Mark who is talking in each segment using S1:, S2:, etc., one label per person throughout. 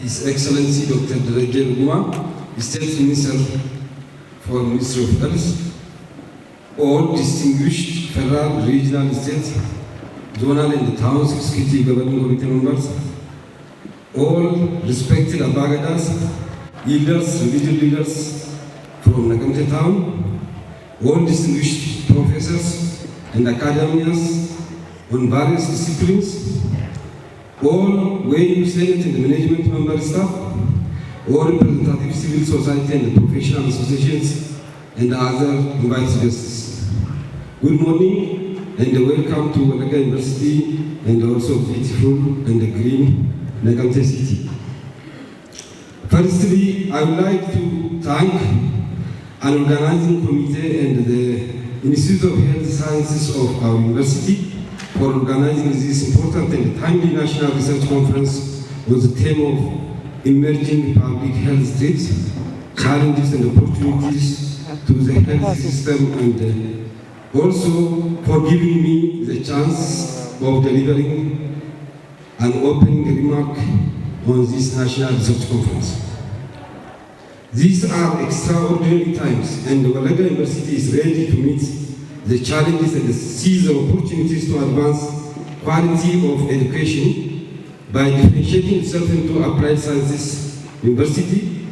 S1: His Excellency Dr. Dereje Luguma, State Minister for Ministry of Health, all distinguished federal, regional, state, zonal and town executive governing committee members, all respected Abagadas, leaders, religious leaders from Nagamte town, all distinguished professors and academics on various disciplines, all WAYU Senate and the management member staff, all representative civil society and professional associations, and other invited guests. Good morning and welcome to Walaga University and also beautiful and green Nagamte City. Firstly, I would like to thank an organizing committee and the Institute of Health Sciences of our university for organizing this important and timely national research conference on the theme of emerging public health threats, challenges and opportunities to the health system, and also for giving me the chance of delivering an opening remark on this national research conference. These are extraordinary times, and Walaga University is ready to meet the challenges and seize the opportunities to advance quality of education by differentiating itself into applied sciences university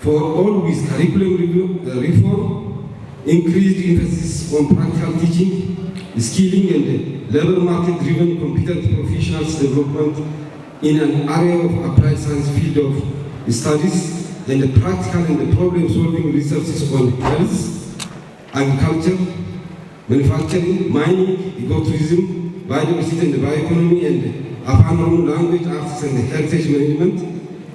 S1: for all with curriculum reform, increased emphasis on practical teaching, skilling and labor market-driven competent professionals development in an area of applied science field of studies, and the practical and the problem-solving researches on health, agriculture, manufacturing, mining, ecotourism, biodiversity and bioeconomy, and Afan language, arts and heritage management,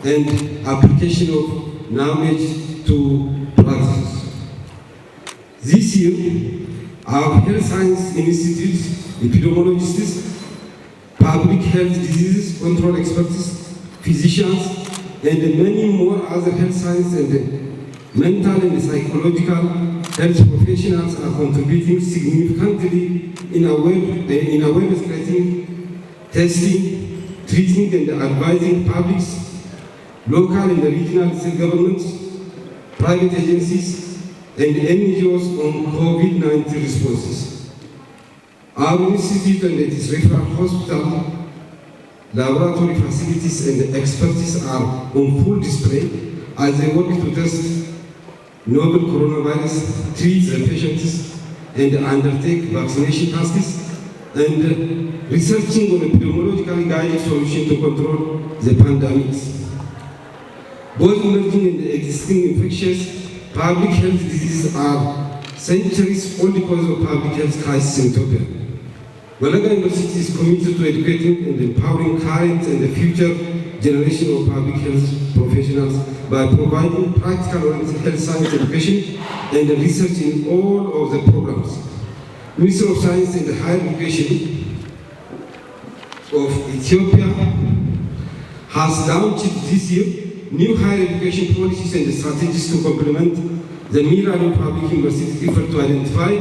S1: and application of knowledge to practice. This year, our health science institutes, epidemiologists, public health diseases control experts, physicians, and many more other health science and mental and psychological health professionals are contributing significantly in awareness creating, testing, treating and advising publics, local and regional state governments, private agencies, and NGOs on COVID-19 responses. Our institute and its referral hospital, laboratory facilities and expertise are on full display as they work to test novel coronavirus, treat the patients, and undertake vaccination tasks, and researching on epidemiologically guided solutions to control the pandemics. Both emerging and existing infectious public health diseases are centuries-old because of public health crisis in Ethiopia. Walaga University is committed to educating and empowering current and the future generation of public health professionals by providing practical health science education and research in all of the programs. Ministry of Science and Higher Education of Ethiopia has launched this year new higher education policies and strategies to complement the Mirali Public University effort to identify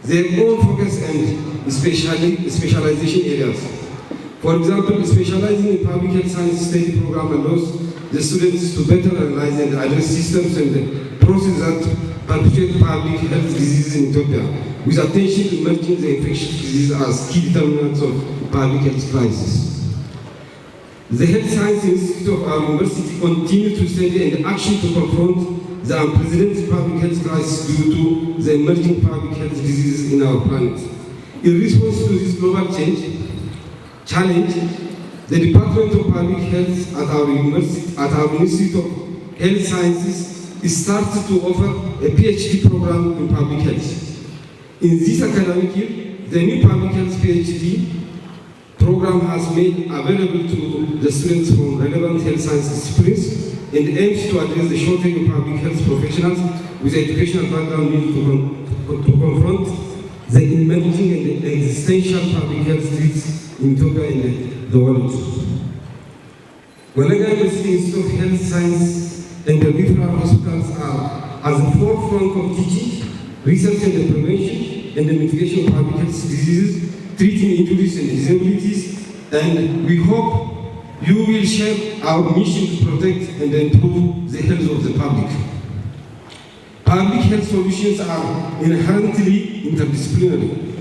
S1: their own focus and specialization areas. For example, specializing in public health science study program allows the students to better analyze and address systems and processes that perpetuate public health diseases in Ethiopia, with attention to emerging the infectious disease as key determinants of public health crisis. The Health Science Institute of our university continues to study and action to confront the unprecedented public health crisis due to the emerging public health diseases in our planet. In response to this global challenge, the Department of Public Health at our university, at our Institute of Health Sciences, is started to offer a PhD program in public health. In this academic year, the new public health PhD program has made available to the students from relevant health science disciplines and aims to address the shortage of public health professionals with educational background needed to confront the emerging and existential public health threats in Ethiopia and the world. Walaga University Institute of Health Science and the referral hospitals are at the forefront of teaching, research and prevention and the mitigation of public health diseases, treating injuries and disabilities, and we hope You will share our mission to protect and improve the health of the public. Public health solutions are inherently interdisciplinary,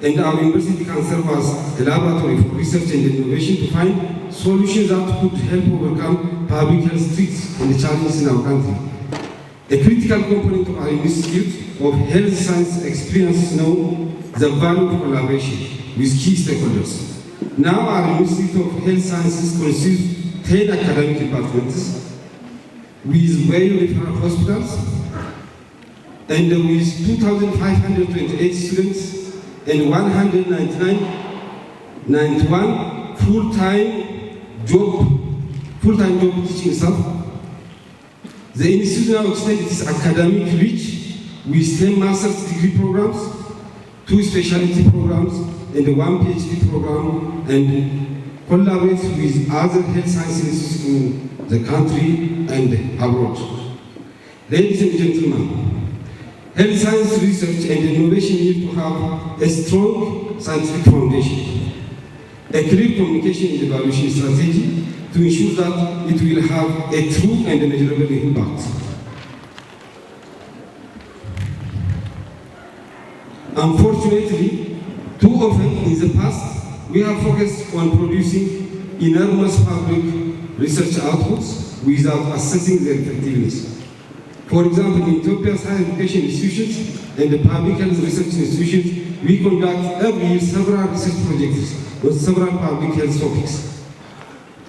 S1: and our university can serve as a laboratory for research and innovation to find solutions that could help overcome public health threats and challenges in our country. A critical component of our Institute of Health Science experience now the value of collaboration with key stakeholders. Now our Institute of Health Sciences consists 10 academic departments with very referral hospitals and with 2,528 students and 191 full-time job teaching staff. The institute now extends its academic reach with 10 master's degree programs, 2 specialty programs, and 1 PhD program, and collaborates with other health science institutes in the country and abroad. Ladies and gentlemen, health science research and innovation need to have a strong scientific foundation, a clear communication and evaluation strategy to ensure that it will have a true and measurable impact. Unfortunately, too often in the past, we have focused on producing enormous public research outputs without assessing their effectiveness. For example, in Ethiopia's higher education institutions and the public health research institutions, we conduct every year several research projects on several public health topics.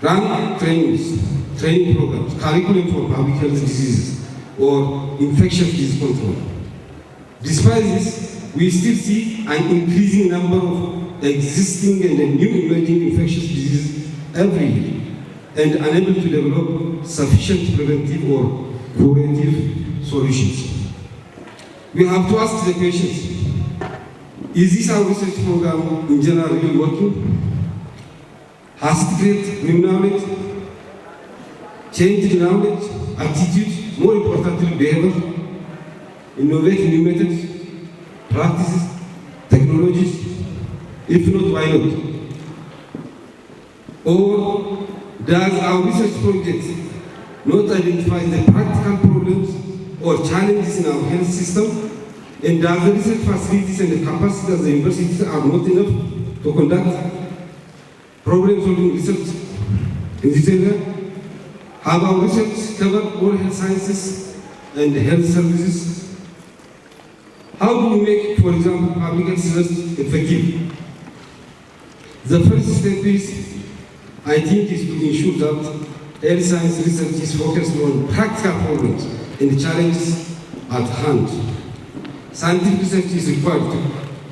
S1: Run training programs, curriculum for public health diseases, or infectious disease control. Despite this, we still see an increasing number of existing and new emerging infectious diseases every year, and unable to develop sufficient preventive or curative solutions. We have to ask the questions: is this our research program in general really working? Has it created new knowledge, changed knowledge, attitude, more importantly behavior, innovate new methods, practices, technologies? If not, why not? Or does our research project not identify the practical problems or challenges in our health system? And does the research facilities and the capacity of the universities are not enough to conduct problem-solving research in this area? Have our research covered all health sciences and health services? How do we make, for example, public health research effective? The first step is, I think, is to ensure that health science research is focused on practical problems and challenges at hand. Scientific research is required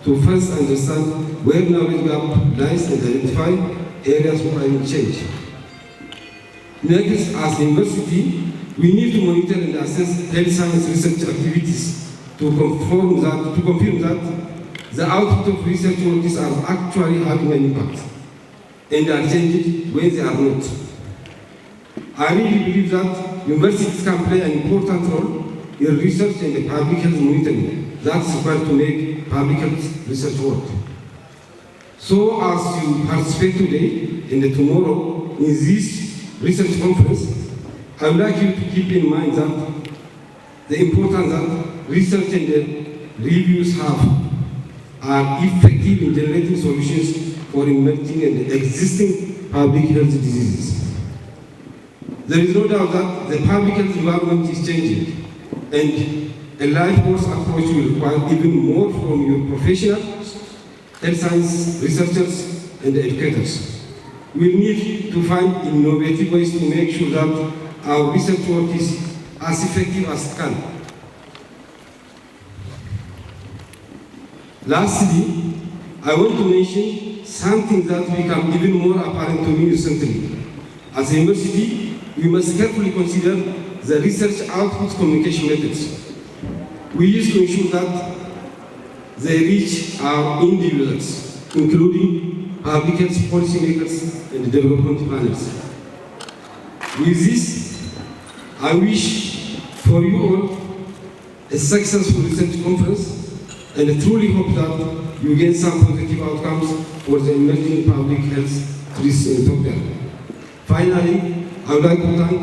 S1: to first understand where knowledge gap lies and identify areas of climate change. Next, as a university, we need to monitor and assess health science research activities to confirm that the output of research works are actually having an impact and are changing when they are not. I really believe that universities can play an important role in research and public health monitoring that's required to make public health research work. So as you participate today and tomorrow in this research conference, I would like you to keep in mind that the importance that research and reviews are effective in generating solutions for emerging and existing public health diseases. There is no doubt that the public health environment is changing, and a life course approach will require even more from your professionals, health science researchers, and educators. We need to find innovative ways to make sure that our research work is as effective as it can. Lastly, I want to mention something that became even more apparent to me recently. As a university, we must carefully consider the research output communication methods. We used to ensure that they reach our individuals, including public health policymakers and development planners. With this, I wish for you all a successful research conference, and I truly hope that you get some positive outcomes for the emerging public health risks in Ethiopia. Finally, I would like to thank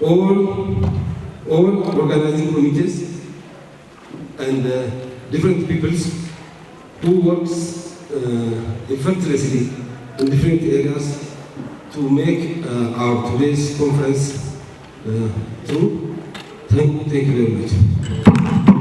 S1: all organizing committees and different peoples who works effortlessly in different areas to make our today's conference true. Thank you very much.